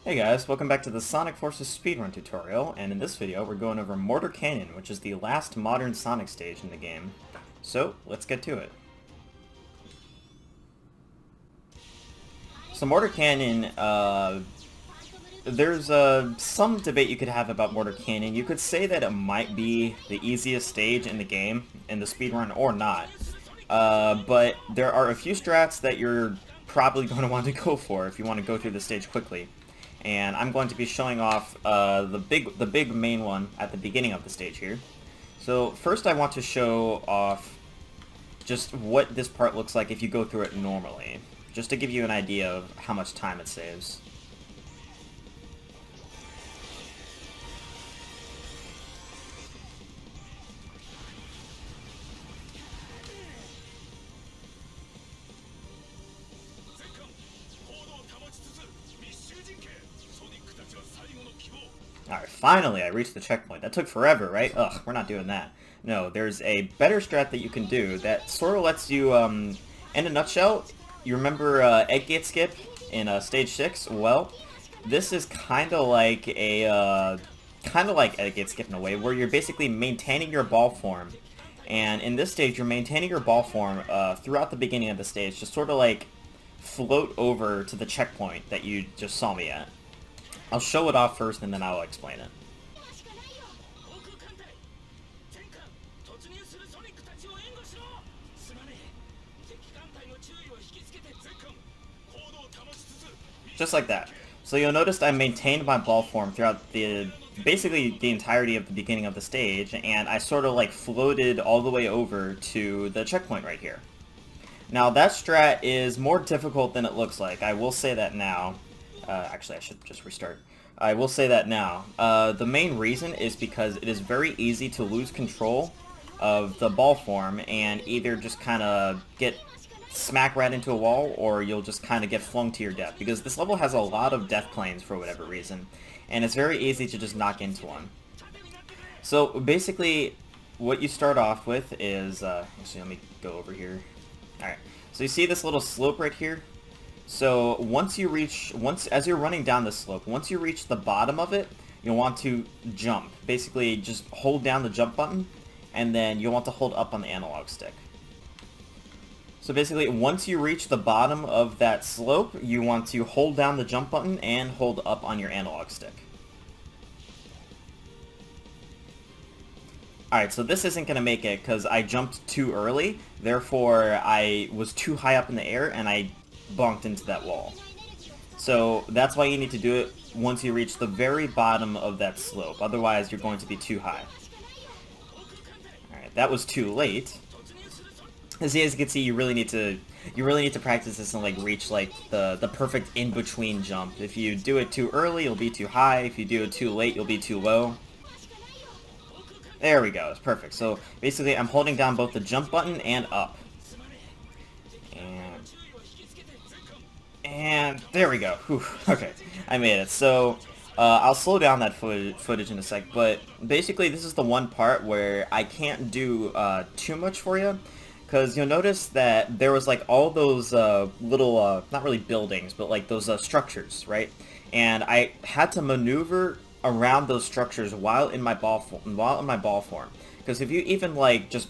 Hey guys, welcome back to the Sonic Forces Speedrun tutorial, and in this video we're going over Mortar Canyon, which is the last modern Sonic stage in the game. So, let's get to it. So Mortar Canyon, there's some debate you could have about Mortar Canyon. You could say that it might be the easiest stage in the game, in the speedrun, or not. But there are a few strats that you're probably going to want to go for if you want to go through the stage quickly. And I'm going to be showing off the big main one at the beginning of the stage here. So first I want to show off just what this part looks like if you go through it normally, just to give you an idea of how much time it saves. Alright, finally I reached the checkpoint. That took forever, right? Ugh, we're not doing that. No, there's a better strat that you can do that sort of lets you, in a nutshell, you remember Egg Gate Skip in Stage 6? Well, this is kind of like Egg Gate Skip in a way, where you're basically maintaining your ball form. And in this stage, you're maintaining your ball form throughout the beginning of the stage, just sort of like float over to the checkpoint that you just saw me at. I'll show it off first, and then I'll explain it. Just like that. So you'll notice I maintained my ball form throughout basically the entirety of the beginning of the stage, and I sort of like floated all the way over to the checkpoint right here. Now that strat is more difficult than it looks like, I will say that now. Actually, I should just restart. I will say that now. The main reason is because it is very easy to lose control of the ball form and either just kind of get smack right into a wall, or you'll just kind of get flung to your death, because this level has a lot of death planes for whatever reason, and it's very easy to just knock into one. So basically, what you start off with is, actually let me go over here. Alright, so you see this little slope right here? So as you're running down the slope, once you reach the bottom of it, you'll want to jump. Basically, just hold down the jump button, and then you'll want to hold up on the analog stick. So basically, once you reach the bottom of that slope, you want to hold down the jump button and hold up on your analog stick. Alright, so this isn't going to make it because I jumped too early, therefore I was too high up in the air and I bonked into that wall. So that's why you need to do it once you reach the very bottom of that slope, otherwise you're going to be too high. Alright, that was too late. As you can see, you really need to practice this and like reach like the perfect in-between jump. If you do it too early, you'll be too high. If you do it too late, you'll be too low. There we go, it's perfect. So basically I'm holding down both the jump button and up. And there we go. Whew. Okay, I made it. So I'll slow down that footage in a sec, but basically this is the one part where I can't do too much for you, because you'll notice that there was like all those little, not really buildings, but like those structures, right? And I had to maneuver around those structures while in my ball form. Because if you even like just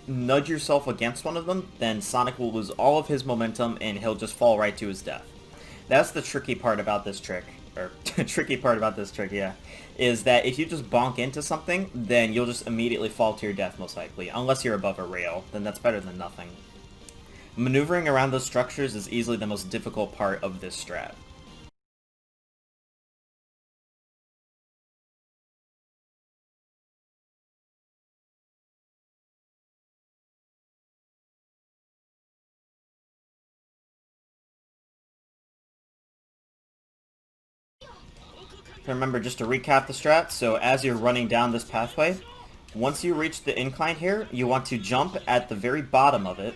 nudge yourself against one of them, then Sonic will lose all of his momentum and he'll just fall right to his death. That's the tricky part about this trick, or yeah, is that if you just bonk into something, then you'll just immediately fall to your death most likely, unless you're above a rail, then that's better than nothing. Maneuvering around those structures is easily the most difficult part of this strat. Remember, just to recap the strat, so as you're running down this pathway, once you reach the incline here, you want to jump at the very bottom of it,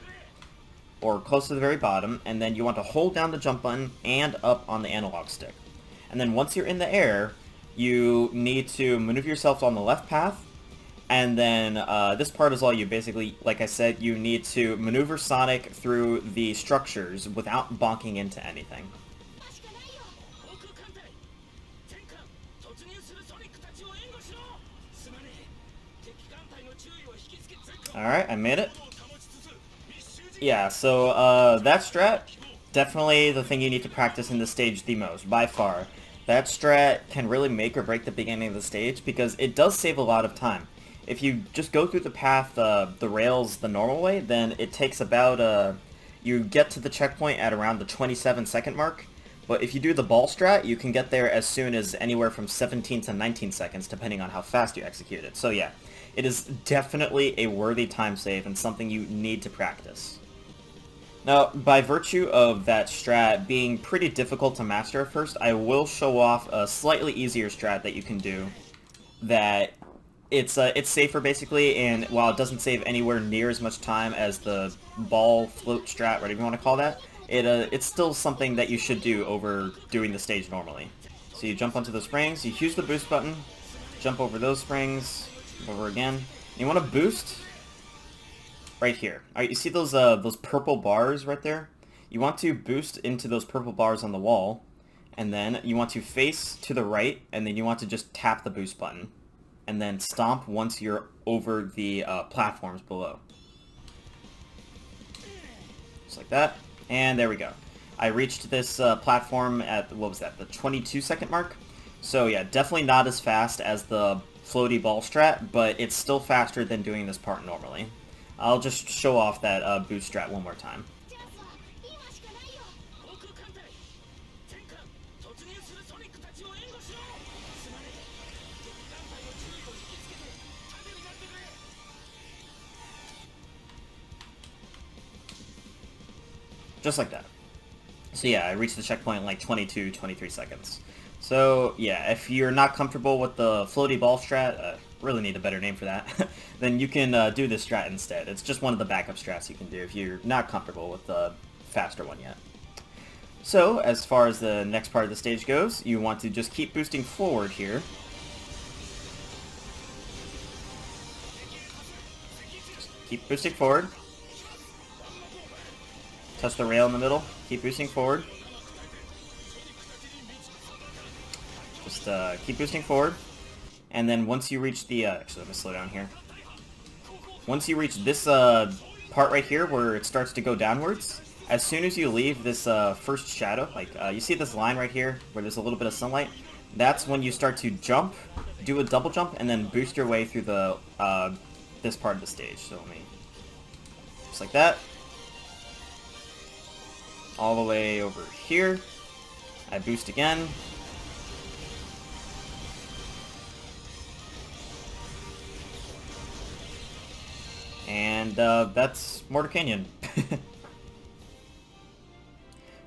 or close to the very bottom, and then you want to hold down the jump button and up on the analog stick. And then once you're in the air, you need to maneuver yourself on the left path, and then this part is all you. Basically, like I said, you need to maneuver Sonic through the structures without bonking into anything. Alright, I made it. Yeah, so that strat, definitely the thing you need to practice in this stage the most, by far. That strat can really make or break the beginning of the stage because it does save a lot of time. If you just go through the path, the rails the normal way, then it takes about, you get to the checkpoint at around the 27-second mark. But if you do the ball strat, you can get there as soon as anywhere from 17 to 19 seconds, depending on how fast you execute it. So yeah, it is definitely a worthy time save and something you need to practice. Now, by virtue of that strat being pretty difficult to master at first, I will show off a slightly easier strat that you can do that it's safer basically, and while it doesn't save anywhere near as much time as the ball float strat, whatever you want to call that, it's still something that you should do over doing the stage normally. So you jump onto the springs, you use the boost button, jump over those springs, jump over again. You want to boost right here. Alright, you see those purple bars right there? You want to boost into those purple bars on the wall, and then you want to face to the right, and then you want to just tap the boost button, and then stomp once you're over the platforms below. Just like that, and there we go. I reached this platform at, what was that, the 22-second mark? So yeah, definitely not as fast as the floaty ball strat, but it's still faster than doing this part normally. I'll just show off that boost strat one more time. Just like that. So yeah, I reached the checkpoint in like 22, 23 seconds. So yeah, if you're not comfortable with the floaty ball strat, really need a better name for that, then you can do this strat instead. It's just one of the backup strats you can do if you're not comfortable with the faster one yet. So, as far as the next part of the stage goes, you want to just keep boosting forward here. Just keep boosting forward. Touch the rail in the middle. Keep boosting forward. Just keep boosting forward. And then once you reach the... actually, let me slow down here. Once you reach this part right here where it starts to go downwards, as soon as you leave this first shadow, like you see this line right here where there's a little bit of sunlight, that's when you start to jump, do a double jump, and then boost your way through the this part of the stage. So let me... just like that. All the way over here. I boost again. And that's Mortar Canyon.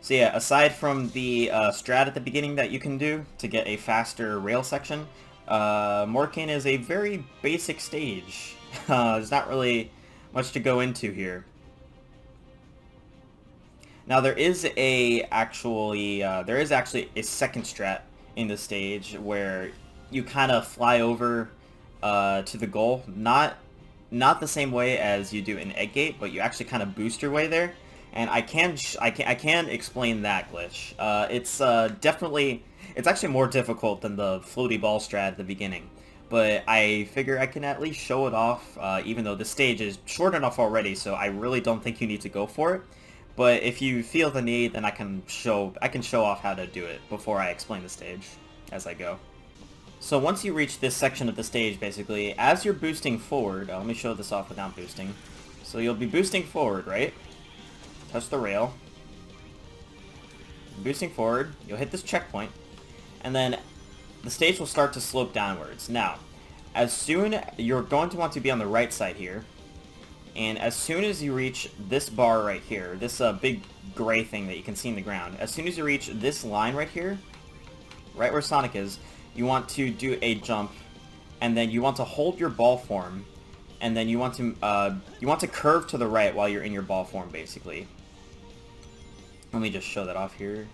So yeah, aside from the strat at the beginning that you can do to get a faster rail section, Mortar Canyon is a very basic stage. There's not really much to go into here. Now there is actually a second strat in the stage where you kind of fly over to the goal. Not the same way as you do in Egg Gate, but you actually kind of boost your way there. And I can explain that glitch. It's actually more difficult than the floaty ball strat at the beginning. But I figure I can at least show it off, even though the stage is short enough already, so I really don't think you need to go for it. But if you feel the need, then I can show off how to do it before I explain the stage as I go. So once you reach this section of the stage, basically, as you're boosting forward, let me show this off without boosting. So you'll be boosting forward, right? Touch the rail. Boosting forward, you'll hit this checkpoint, and then the stage will start to slope downwards. Now, you're going to want to be on the right side here, and as soon as you reach this bar right here, this big gray thing that you can see in the ground, as soon as you reach this line right here, right where Sonic is, you want to do a jump, and then you want to hold your ball form, and then you want to curve to the right while you're in your ball form, basically. Let me just show that off here.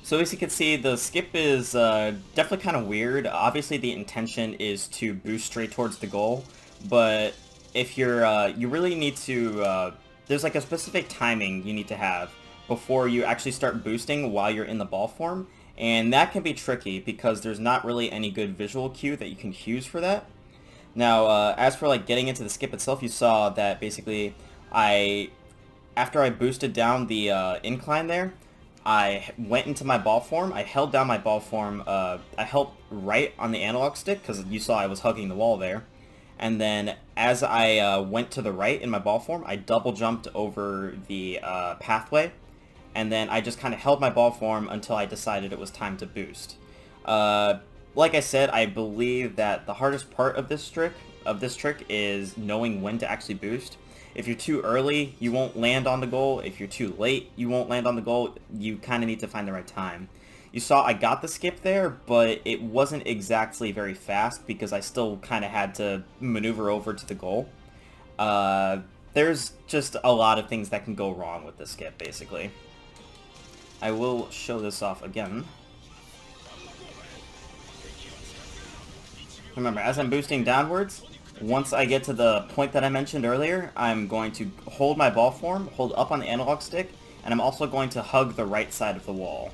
So as you can see, the skip is definitely kind of weird. Obviously, the intention is to boost straight towards the goal, but if you're, you really need to, there's like a specific timing you need to have before you actually start boosting while you're in the ball form, and that can be tricky because there's not really any good visual cue that you can use for that. Now, as for like getting into the skip itself, you saw that basically after I boosted down the incline there, I went into my ball form, I held down my ball form, I held right on the analog stick, because you saw I was hugging the wall there, and then as I went to the right in my ball form, I double jumped over the pathway, and then I just kind of held my ball form until I decided it was time to boost. Like I said, I believe that the hardest part of this trick is knowing when to actually boost. If you're too early, you won't land on the goal. If you're too late, you won't land on the goal. You kind of need to find the right time. You saw I got the skip there, but it wasn't exactly very fast because I still kind of had to maneuver over to the goal. There's just a lot of things that can go wrong with the skip, basically. I will show this off again. Remember, as I'm boosting downwards, once I get to the point that I mentioned earlier, I'm going to hold my ball form, hold up on the analog stick, and I'm also going to hug the right side of the wall.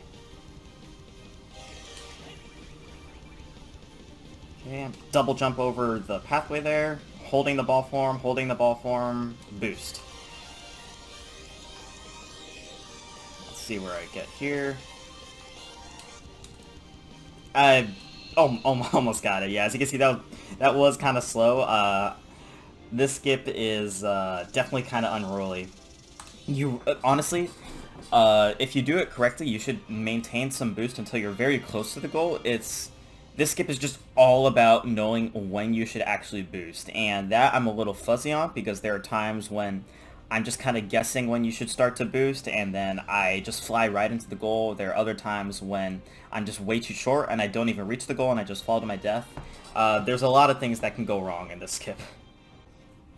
Okay, double jump over the pathway there, holding the ball form, boost. Let's see where I get here. I almost got it. Yeah, as you can see, that was kind of slow. This skip is definitely kind of unruly. You honestly, if you do it correctly, you should maintain some boost until you're very close to the goal. This skip is just all about knowing when you should actually boost, and that I'm a little fuzzy on because there are times when I'm just kind of guessing when you should start to boost, and then I just fly right into the goal. There are other times when I'm just way too short and I don't even reach the goal and I just fall to my death. There's a lot of things that can go wrong in this skip.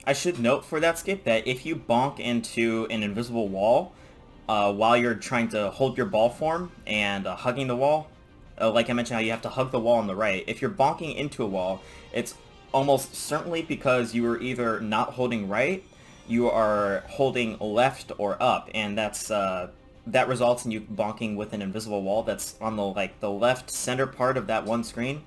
I should note for that skip that if you bonk into an invisible wall while you're trying to hold your ball form and hugging the wall, like I mentioned how you have to hug the wall on the right, if you're bonking into a wall, it's almost certainly because you are either not holding right, you are holding left or up, and that results in you bonking with an invisible wall that's on the left center part of that one screen.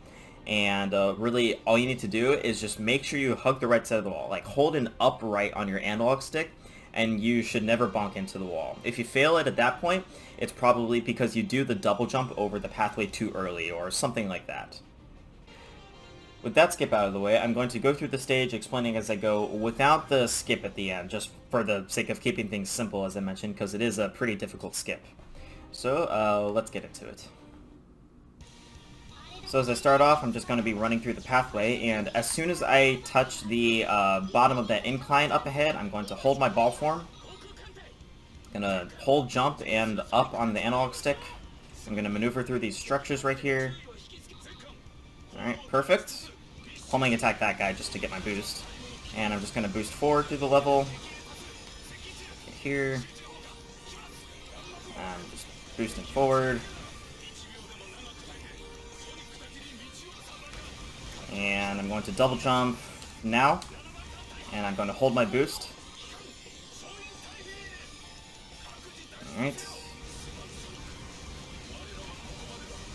And really all you need to do is just make sure you hug the right side of the wall, like hold an upright on your analog stick, and you should never bonk into the wall. If you fail it at that point, it's probably because you do the double jump over the pathway too early or something like that. With that skip out of the way, I'm going to go through the stage explaining as I go without the skip at the end, just for the sake of keeping things simple, as I mentioned, because it is a pretty difficult skip. So let's get into it. So as I start off, I'm just going to be running through the pathway, and as soon as I touch the bottom of that incline up ahead, I'm going to hold my ball form. I'm going to hold jump and up on the analog stick. I'm going to maneuver through these structures right here. Alright, perfect. Homing attack that guy just to get my boost. And I'm just going to boost forward through the level. Get here. I'm just boosting forward. And I'm going to double jump now. And I'm going to hold my boost. Alright.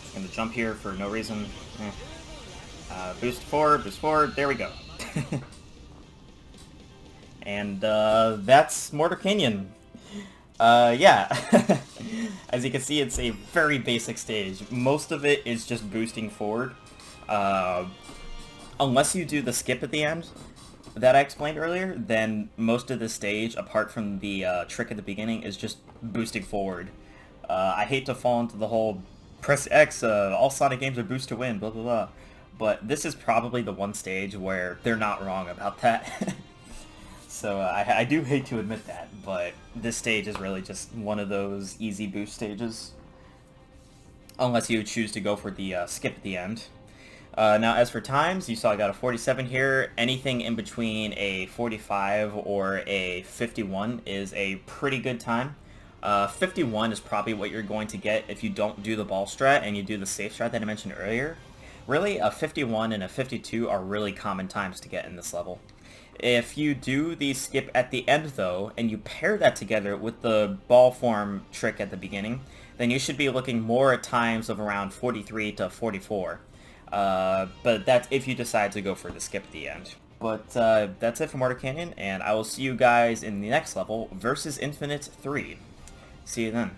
Just going to jump here for no reason. Boost forward, there we go. And that's Mortar Canyon. Yeah. As you can see, it's a very basic stage. Most of it is just boosting forward. Unless you do the skip at the end that I explained earlier, then most of the stage, apart from the trick at the beginning, is just boosting forward. I hate to fall into the whole press X, all Sonic games are boost to win, blah blah blah. But this is probably the one stage where they're not wrong about that. So I do hate to admit that, but this stage is really just one of those easy boost stages. Unless you choose to go for the skip at the end. Now as for times, you saw I got a 47 here. Anything in between a 45 or a 51 is a pretty good time. 51 is probably what you're going to get if you don't do the ball strat and you do the safe strat that I mentioned earlier. Really, a 51 and a 52 are really common times to get in this level. If you do the skip at the end, though, and you pair that together with the ball form trick at the beginning, then you should be looking more at times of around 43 to 44. But that's if you decide to go for the skip at the end. But that's it for Mortar Canyon, and I will see you guys in the next level, versus Infinite 3. See you then.